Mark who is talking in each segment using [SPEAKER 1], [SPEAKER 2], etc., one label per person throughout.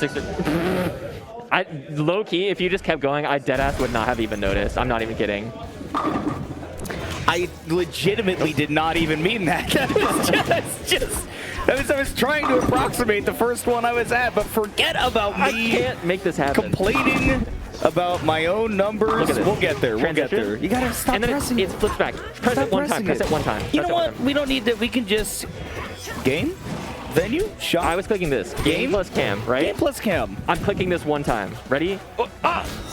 [SPEAKER 1] 6. Low key, if you just kept going, I deadass would not have even noticed. I'm not even kidding.
[SPEAKER 2] I legitimately did not even mean that. That was I was trying to approximate the first one I was at, but forget about me.
[SPEAKER 1] I can't make this happen.
[SPEAKER 2] Complaining about my own numbers. We'll get there. We'll get there. You gotta stop
[SPEAKER 1] and then
[SPEAKER 2] pressing
[SPEAKER 1] it flips back. Press it one time. Press it one time.
[SPEAKER 2] You know what? We don't need to. We can just game. Venue? Shop?
[SPEAKER 1] I was clicking this. Game plus cam, right?
[SPEAKER 2] Game plus cam.
[SPEAKER 1] I'm clicking this one time. Ready? Oh,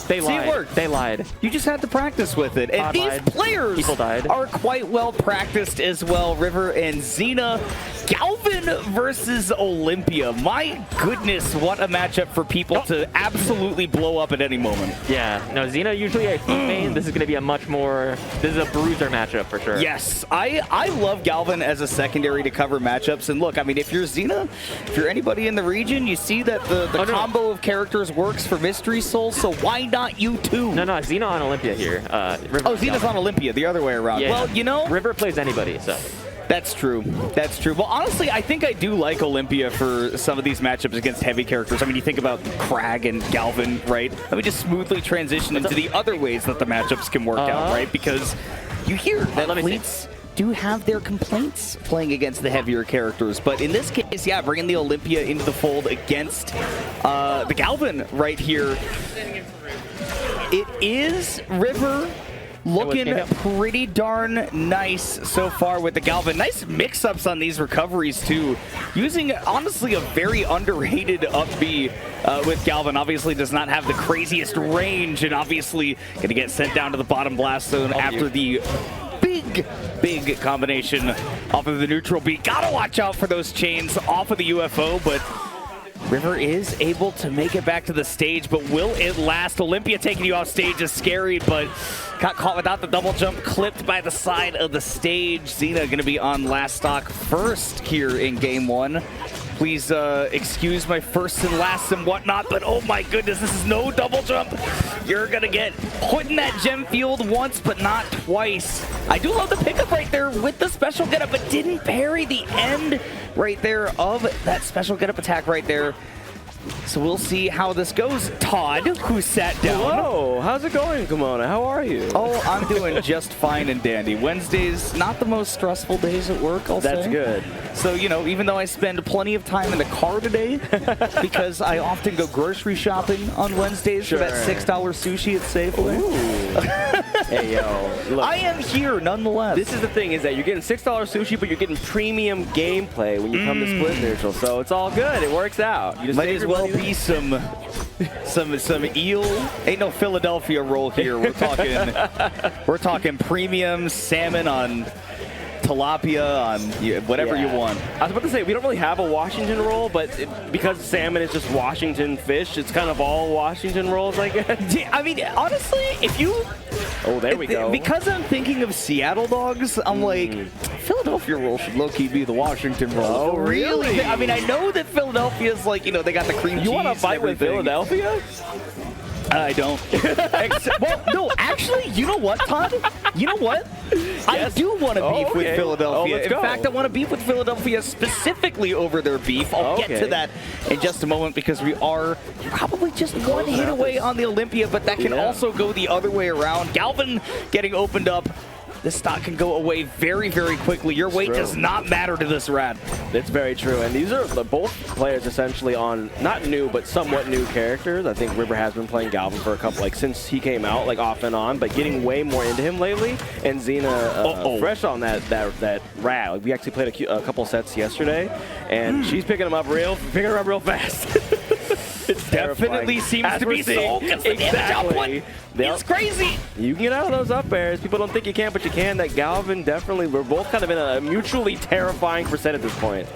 [SPEAKER 1] they lied.
[SPEAKER 2] See, it worked.
[SPEAKER 1] They lied.
[SPEAKER 2] You just had to practice with it. And these players are quite well practiced as well. River and Xena. Galvin versus Olympia. My goodness, what a matchup for people to absolutely blow up at any moment.
[SPEAKER 1] Yeah. No, Xena usually a heat main. This is going to be a much more... This is a bruiser matchup for sure.
[SPEAKER 2] Yes. I love Galvin as a secondary to cover matchups. And look, I mean, if you're Xena, if you're anybody in the region, you see that the combo of characters works for Mystery Soul, so why not you too?
[SPEAKER 1] No, Xena on Olympia here.
[SPEAKER 2] Xena's on Olympia, the other way around.
[SPEAKER 1] Yeah.
[SPEAKER 2] Well, you know...
[SPEAKER 1] River plays anybody, so...
[SPEAKER 2] That's true. That's true. Well, honestly, I think I do like Olympia for some of these matchups against heavy characters. I mean, you think about Crag and Galvin, right? Let me just smoothly transition into the other ways that the matchups can work out, right? Because you hear that athletes do have their complaints playing against the heavier characters. But in this case, yeah, bringing the Olympia into the fold against the Galvin right here. It is River looking pretty darn nice so far with the Galvin. Nice mix-ups on these recoveries, too. Using, honestly, a very underrated up B with Galvin. Obviously does not have the craziest range, and obviously going to get sent down to the bottom blast zone after the big combination off of the neutral beat. Gotta watch out for those chains off of the UFO, but River is able to make it back to the stage, but will it last? Olympia taking you off stage is scary, but got caught without the double jump, clipped by the side of the stage. Xena going to be on last stock first here in game one. Please excuse my firsts and lasts and whatnot, but oh my goodness, this is no double jump. You're going to get put in that gem field once, but not twice. I do love the pickup right there with the special getup, but didn't parry the end right there of that special getup attack right there. So we'll see how this goes. Todd, who sat down.
[SPEAKER 3] Hello, how's it going, Kimona? How are you?
[SPEAKER 2] Oh, I'm doing just fine and dandy. Wednesdays, not the most stressful days at work, I'll say.
[SPEAKER 3] That's good.
[SPEAKER 2] So, you know, even though I spend plenty of time in the car today, because I often go grocery shopping on Wednesdays for that $6 sushi at Safeway.
[SPEAKER 3] Hey, yo. Look,
[SPEAKER 2] I am here, nonetheless.
[SPEAKER 3] This is the thing, is that you're getting $6 sushi, but you're getting premium gameplay when you come to Split Neutral. So it's all good. It works out. You just
[SPEAKER 2] might as well be some eel. Ain't no Philadelphia roll here. We're talking premium salmon on tilapia, on whatever you want.
[SPEAKER 3] I was about to say, we don't really have a Washington roll, but because salmon is just Washington fish, it's kind of all Washington rolls, I guess.
[SPEAKER 2] I mean, honestly, if you...
[SPEAKER 3] Oh, there we go.
[SPEAKER 2] Because I'm thinking of Seattle dogs, I'm like, Philadelphia roll should low-key be the Washington roll.
[SPEAKER 3] Oh, really?
[SPEAKER 2] I mean, I know that Philadelphia's like, you know, they got the cream cheese.
[SPEAKER 3] You want to fight with Philadelphia?
[SPEAKER 2] I don't. Well, no, actually, you know what, Todd? You know what? Yes. I do want to beef with Philadelphia. In fact, I want to beef with Philadelphia specifically over their beef. I'll get to that in just a moment, because we are probably just one hit away on the Olympia, but that can also go the other way around. Galvin getting opened up. This stock can go away very, very quickly. Your weight does not matter to this rat.
[SPEAKER 3] That's very true. And these are both players essentially on, not new, but somewhat new characters. I think River has been playing Galvin for a couple, like since he came out, like off and on, but getting way more into him lately. And Xena fresh on that rat. Like, we actually played a couple sets yesterday, and she's picking him up real fast.
[SPEAKER 2] It definitely seems to be so. Exactly. It's crazy.
[SPEAKER 3] You can get out of those up airs. People don't think you can, but you can. That Galvin, definitely, we're both kind of in a mutually terrifying percent at this point.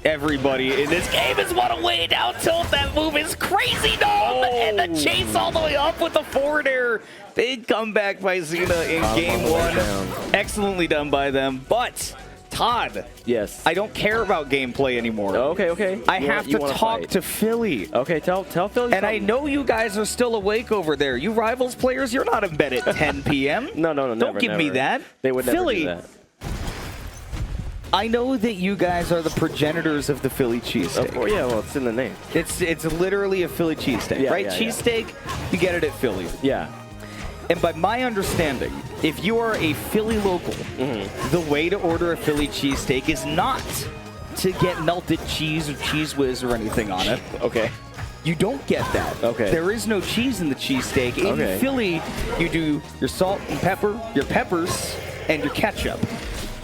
[SPEAKER 2] Everybody in this game is what a way down tilt. That move is crazy, dog. And the chase all the way up with the forward air. Big comeback by Xena in game one. Excellently done by them. But Todd,
[SPEAKER 3] yes,
[SPEAKER 2] I don't care about gameplay anymore.
[SPEAKER 3] Okay.
[SPEAKER 2] I have to talk to Philly.
[SPEAKER 3] Okay, tell Philly
[SPEAKER 2] And
[SPEAKER 3] something.
[SPEAKER 2] I know you guys are still awake over there. You Rivals players, you're not in bed at 10 p.m.
[SPEAKER 3] No,
[SPEAKER 2] Don't give me that.
[SPEAKER 3] They would
[SPEAKER 2] Philly,
[SPEAKER 3] never do that.
[SPEAKER 2] I know that you guys are the progenitors of the Philly cheesesteak.
[SPEAKER 3] Oh, yeah, well, it's in the name.
[SPEAKER 2] It's literally a Philly cheesesteak, right?
[SPEAKER 3] Yeah.
[SPEAKER 2] Cheesesteak, you get it at Philly.
[SPEAKER 3] Yeah.
[SPEAKER 2] And by my understanding, if you are a Philly local, the way to order a Philly cheesesteak is not to get melted cheese or Cheese Whiz or anything on it.
[SPEAKER 3] Okay.
[SPEAKER 2] You don't get that.
[SPEAKER 3] Okay.
[SPEAKER 2] There is no cheese in the cheesesteak. In Philly, you do your salt and pepper, your peppers, and your ketchup.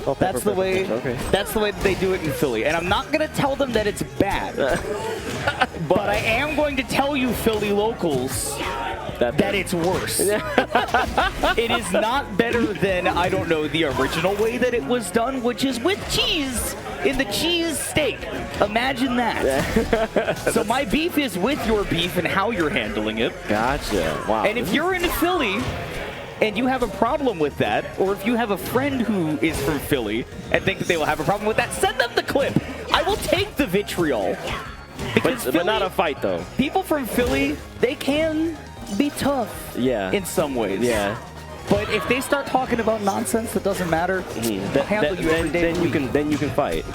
[SPEAKER 3] Oh,
[SPEAKER 2] That's the way.
[SPEAKER 3] Okay.
[SPEAKER 2] That's the way that they do it in Philly. And I'm not going to tell them that it's bad, but I am going to tell you, Philly locals, that it's worse. It is not better than, I don't know, the original way that it was done, which is with cheese in the cheese steak. Imagine that. So my beef is with your beef and how you're handling it.
[SPEAKER 3] Gotcha. Wow.
[SPEAKER 2] And if you're in Philly and you have a problem with that, or if you have a friend who is from Philly and think that they will have a problem with that, send them the clip. I will take the vitriol. Because
[SPEAKER 3] but not a fight, though.
[SPEAKER 2] People from Philly, they can be tough in some ways.
[SPEAKER 3] Yeah.
[SPEAKER 2] But if they start talking about nonsense that doesn't matter, I'll handle you every day of the week.
[SPEAKER 3] Then you can fight.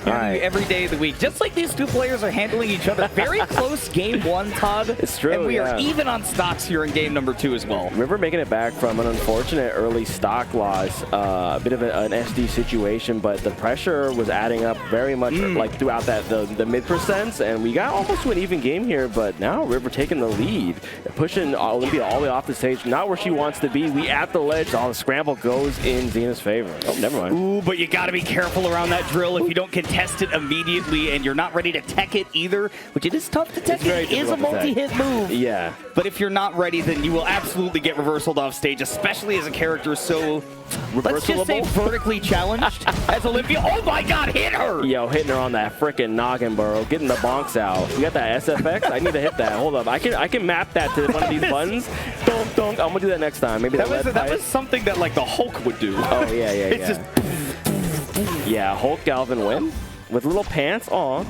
[SPEAKER 3] All right.
[SPEAKER 2] Every day of the week. Just like these two players are handling each other. Very close game one, Todd.
[SPEAKER 3] It's true,
[SPEAKER 2] And we are even on stocks here in game number 2 as well.
[SPEAKER 3] River making it back from an unfortunate early stock loss, a bit of an SD situation, but the pressure was adding up very much like throughout the mid percents, and we got almost to an even game here, but now River taking the lead, pushing Olympia all the way off the stage, not where she wants to be. We at the ledge, all the scramble goes in Xena's favor. Oh, never mind.
[SPEAKER 2] Ooh, but you gotta be careful around that drill if you don't contest it immediately, and you're not ready to tech it either, which it is tough to tech. It is a multi-hit move.
[SPEAKER 3] Yeah.
[SPEAKER 2] But if you're not ready, then you will absolutely get reversaled off stage, especially as a character so, let's just say, vertically challenged as Olympia. Oh my god, hit her!
[SPEAKER 3] Yo, hitting her on that frickin' noggin, bro. Getting the bonks out. You got that SFX? I need to hit that. Hold up. I can map that to one of these buttons. Dunk, dunk. I'm gonna do that next time. Maybe that
[SPEAKER 2] was something that like the Hulk would do.
[SPEAKER 3] Oh, yeah.
[SPEAKER 2] It's just...
[SPEAKER 3] Yeah, Hulk Galvin win. With little pants on.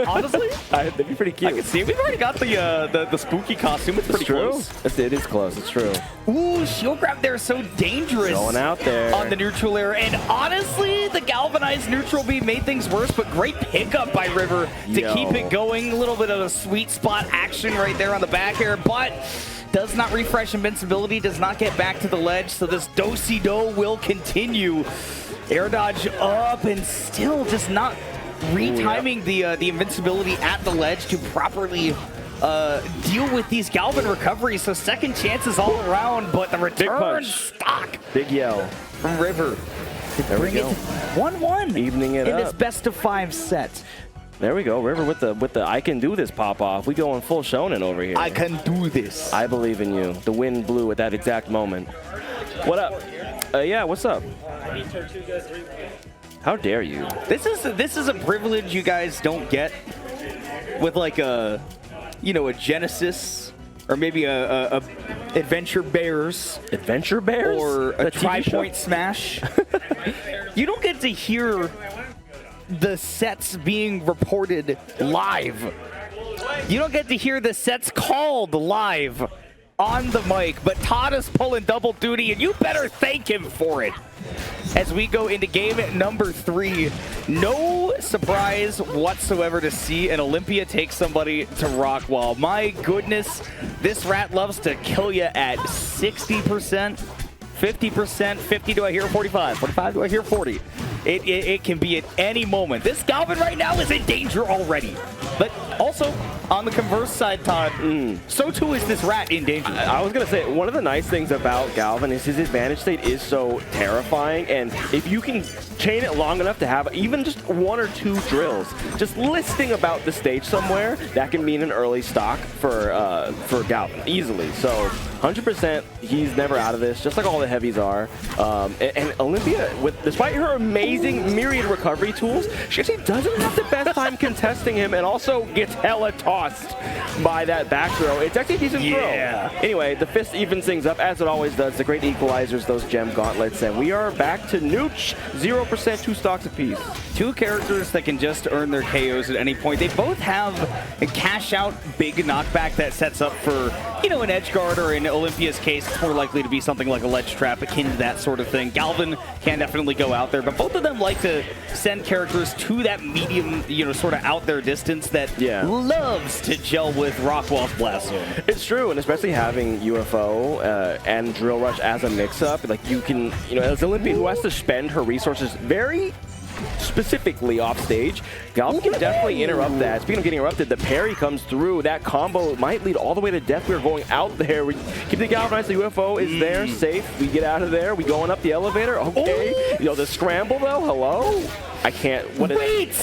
[SPEAKER 2] Honestly?
[SPEAKER 3] That'd be pretty cute.
[SPEAKER 2] I can see it. We've already got the spooky costume. It's pretty close.
[SPEAKER 3] It is close. It's true.
[SPEAKER 2] Ooh, shield grab there, so dangerous.
[SPEAKER 3] Going out there.
[SPEAKER 2] On the neutral air. And honestly, the galvanized neutral beam made things worse, but great pickup by River to keep it going. A little bit of a sweet spot action right there on the back air, but does not refresh invincibility, does not get back to the ledge, so this do-si-do will continue. Air dodge up and still just not retiming the invincibility at the ledge to properly deal with these Galvin recoveries. So second chances all around, but the return stock.
[SPEAKER 3] Big yell
[SPEAKER 2] from River to bring it 1-1.
[SPEAKER 3] Evening it
[SPEAKER 2] in
[SPEAKER 3] up.
[SPEAKER 2] this best of 5 set.
[SPEAKER 3] There we go, River with the I can do this pop off. We going full shonen over here.
[SPEAKER 2] I can do this.
[SPEAKER 3] I believe in you. The wind blew at that exact moment. What up? Yeah, what's up? How dare you?
[SPEAKER 2] This is a privilege you guys don't get with like a Genesis or maybe a Adventure Bears.
[SPEAKER 3] Adventure Bears?
[SPEAKER 2] Or a Tri-Point Smash. You don't get to hear the sets being reported live. You don't get to hear the sets called live on the mic, but Todd is pulling double duty, and you better thank him for it. As we go into game number 3, no surprise whatsoever to see an Olympia take somebody to Rockwall. My goodness, this rat loves to kill you at 60%, 50%, 50 do I hear 45, 45 do I hear 40. It can be at any moment. This Galvin right now is in danger already. But also, on the converse side, Todd, so too is this rat in danger.
[SPEAKER 3] I was going to say, one of the nice things about Galvin is his advantage state is so terrifying, and if you can chain it long enough to have even just 1 or 2 drills, just listing about the stage somewhere, that can mean an early stock for Galvin, easily. So 100%, he's never out of this, just like all the heavies are. And Olympia, despite her amazing myriad recovery tools, she actually doesn't have the best time contesting him, and also gets hella tossed by that back throw. It's actually a decent throw. Anyway, the fist evens things up, as it always does. The great equalizers, those gem gauntlets, and we are back to Nooch, 0%, 2 stocks apiece.
[SPEAKER 2] Two characters that can just earn their KOs at any point. They both have a cash-out big knockback that sets up for, you know, an edge guard, or in Olympia's case, it's more likely to be something like a ledge trap akin to that sort of thing. Galvin can definitely go out there, but both of them like to send characters to that medium, you know, sort of out there distance that loves to gel with Rockwell's Blast Zone.
[SPEAKER 3] It's true, and especially having UFO and Drill Rush as a mix-up, like you can, you know, as Olympia, who has to spend her resources very specifically off stage, Galvin can definitely interrupt that. Speaking of getting interrupted, the parry comes through. That combo might lead all the way to death. We're going out there. We keep the galvanized. The UFO is there, safe. We get out of there. We going up the elevator. Okay. You know, the scramble though. Hello. I can't.
[SPEAKER 2] Wait!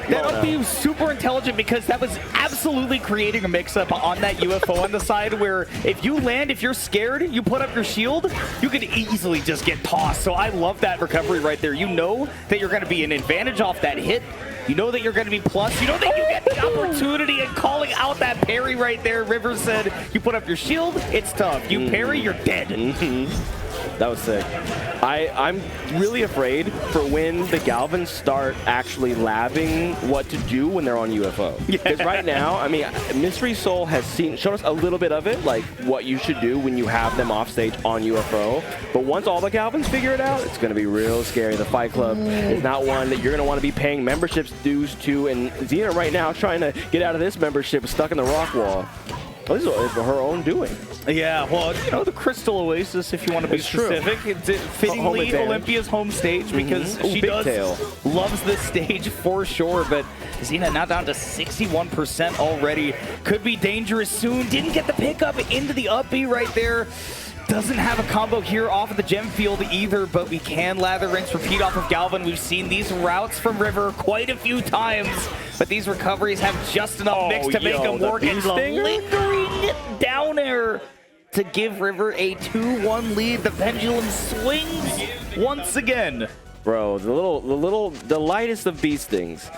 [SPEAKER 2] That'll be super intelligent, because that was absolutely creating a mix-up on that UFO on the side where if you land, if you're scared, you put up your shield, you could easily just get tossed. So I love that recovery right there. You know that you're going to be an advantage off that hit. You know that you're going to be plus. You know that you get the opportunity, and calling out that parry right there. River said, you put up your shield, it's tough. You parry, you're dead.
[SPEAKER 3] That was sick. I'm really afraid for when the Galvins start actually labbing what to do when they're on UFO. Because right now, I mean, Mystery Soul has shown us a little bit of it, like what you should do when you have them off stage on UFO. But once all the Galvins figure it out, it's going to be real scary. The Fight Club is not one that you're going to want to be paying memberships dues to. And Xena right now trying to get out of this membership, stuck in the rock wall. Well, this is her own doing.
[SPEAKER 2] Yeah, well, you know, the Crystal Oasis, if you want to be specific. It's fittingly Olympia's home stage, because she loves this stage for sure. But Xena now down to 61% already. Could be dangerous soon. Didn't get the pickup into the up B right there. Doesn't have a combo here off of the gem field either, but we can lather, rinse, repeat off of Galvin. We've seen these routes from River quite a few times, but these recoveries have just enough mix to make them work. And the lingering down air to give River a 2-1 lead. The pendulum swings once again.
[SPEAKER 3] Bro, the lightest of bee stings.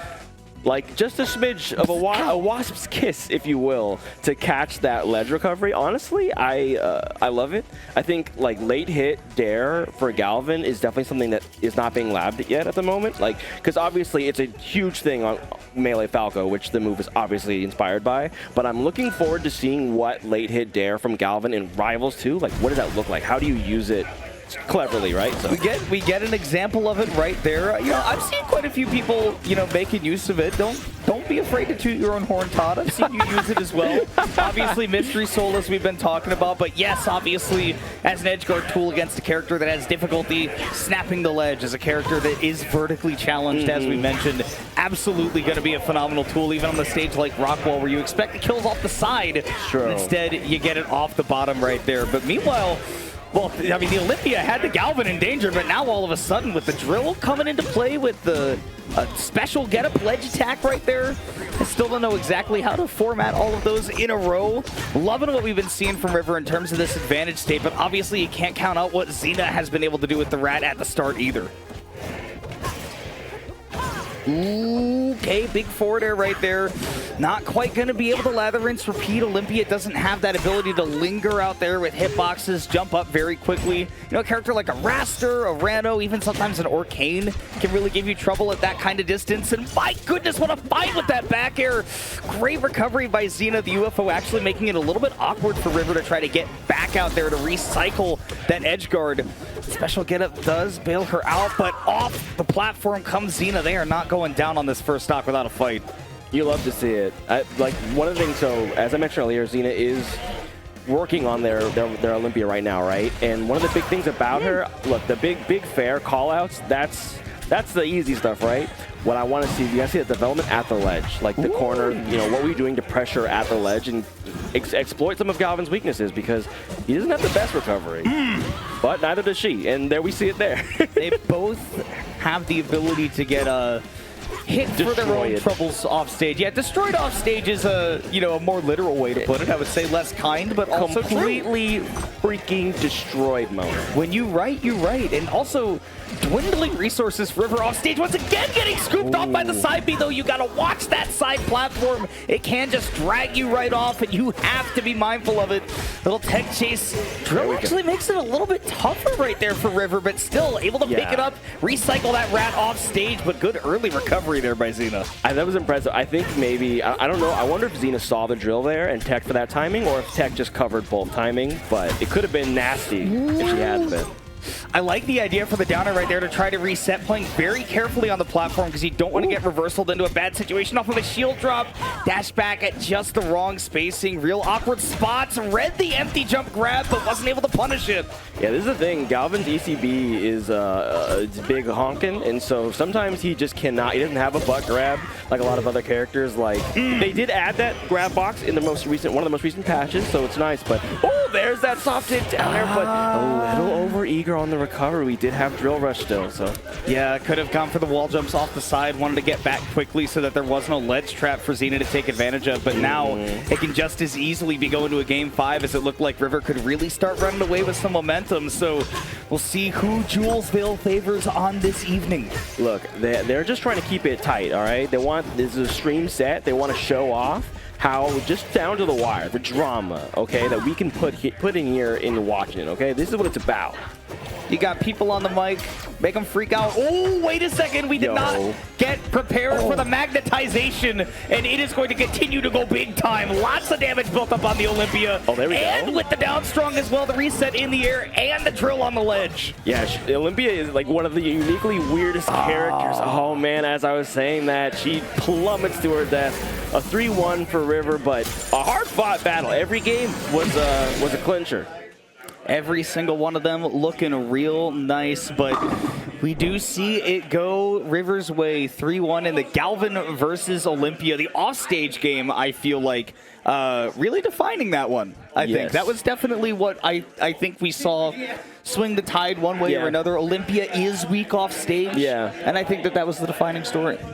[SPEAKER 3] Like, just a smidge of a wasp's kiss, if you will, to catch that ledge recovery. Honestly, I love it. I think, like, late hit dare for Galvin is definitely something that is not being labbed yet at the moment. Like, because obviously it's a huge thing on Melee Falco, which the move is obviously inspired by. But I'm looking forward to seeing what late hit dare from Galvin in Rivals 2. Like, what does that look like? How do you use it cleverly, right? So
[SPEAKER 2] we get an example of it right there. You know, I've seen quite a few people, you know, making use of it. Don't be afraid to toot your own horn, Todd. I've seen you use it as well. Obviously, Mystery Soul, as we've been talking about, but yes, obviously, as an edge guard tool against a character that has difficulty snapping the ledge, as a character that is vertically challenged, as we mentioned, absolutely going to be a phenomenal tool, even on the stage like Rockwell, where you expect the kills off the side. True. Instead, you get it off the bottom right there. But meanwhile, well, I mean, the Olympia had the Galvin in danger, but now all of a sudden with the drill coming into play with the special get-up ledge attack right there, I still don't know exactly how to format all of those in a row. Loving what we've been seeing from River in terms of this advantage state, but obviously you can't count out what Xena has been able to do with the Rat at the start either. Okay, big forward air right there. Not quite going to be able to lather, rinse, repeat. Olympia doesn't have that ability to linger out there with hitboxes, jump up very quickly. You know, a character like a Raster, a Rano, even sometimes an Orcane can really give you trouble at that kind of distance. And my goodness, what a fight with that back air. Great recovery by Xena. The UFO actually making it a little bit awkward for River to try to get back out there to recycle that edge guard. Special get-up does bail her out, but off the platform comes Xena. They are not going down on this first stock without a fight.
[SPEAKER 3] You love to see it. Like, one of the things, so as I mentioned earlier, Xena is working on their Olympia right now, right? And one of the big things about her, look, the big fair callouts, that's the easy stuff, right? What I want to see, you guys see the development at the ledge, like the corner, you know, what were you doing to pressure at the ledge and exploit some of Galvin's weaknesses, because he doesn't have the best recovery, but neither does she, and there we see it there.
[SPEAKER 2] They both have the ability to get hit for their own troubles off stage. Yeah, destroyed off stage is a more literal way to put it. I would say less kind, but also
[SPEAKER 3] completely freaking destroyed mode.
[SPEAKER 2] When you write, you write. And also dwindling resources for River off stage once again. again getting scooped off by the side B, though. You got to watch that side platform. It can just drag you right off, and you have to be mindful of it. Little tech chase. Drill actually makes it a little bit tougher right there for River, but still able to pick it up, recycle that rat off stage, but good early recovery there by Xena.
[SPEAKER 3] That was impressive. I think maybe, I don't know, I wonder if Xena saw the drill there and Tech for that timing, or if Tech just covered both timing, but it could have been nasty if she hadn't been.
[SPEAKER 2] I like the idea for the downer right there to try to reset, playing very carefully on the platform because you don't want to get reversaled into a bad situation off of a shield drop. Dash back at just the wrong spacing. Real awkward spots. Read the empty jump grab, but wasn't able to punish it.
[SPEAKER 3] Yeah, this is the thing. Galvin's ECB is big honking, and so sometimes he just cannot. He doesn't have a butt grab like a lot of other characters. Like they did add that grab box in the most recent, one of the most recent patches, so it's nice. But oh, there's that soft hit down there, but a little over eager on the recovery. We did have drill rush still, so
[SPEAKER 2] yeah, could have gone for the wall jumps off the side. Wanted to get back quickly so that there was no ledge trap for Xena to take advantage of. But now it can just as easily be going to a game 5 as it looked like River could really start running away with some momentum. So we'll see who Julesville favors on this evening.
[SPEAKER 3] Look, they're just trying to keep it tight. All right, they want this is a stream set. They want to show off how just down to the wire, the drama, okay, that we can put in here in watching it, okay? This is what it's about.
[SPEAKER 2] You got people on the mic, make them freak out. Oh, wait a second, we did not get prepared for the magnetization, and it is going to continue to go big time. Lots of damage built up on the Olympia.
[SPEAKER 3] Oh, there we go.
[SPEAKER 2] And with the down strong as well, the reset in the air, and the drill on the ledge.
[SPEAKER 3] Yeah, Olympia is like one of the uniquely weirdest characters. Oh man, as I was saying that, she plummets to her death. A 3-1 for River, but a hard-fought battle. Every game was a clincher.
[SPEAKER 2] Every single one of them looking real nice, but we do see it go River's way 3-1 in the Galvin versus Olympia. The offstage game, I feel like, really defining that one, I think. That was definitely what I think we saw swing the tide one way or another. Olympia is weak off stage, and I think that was the defining story.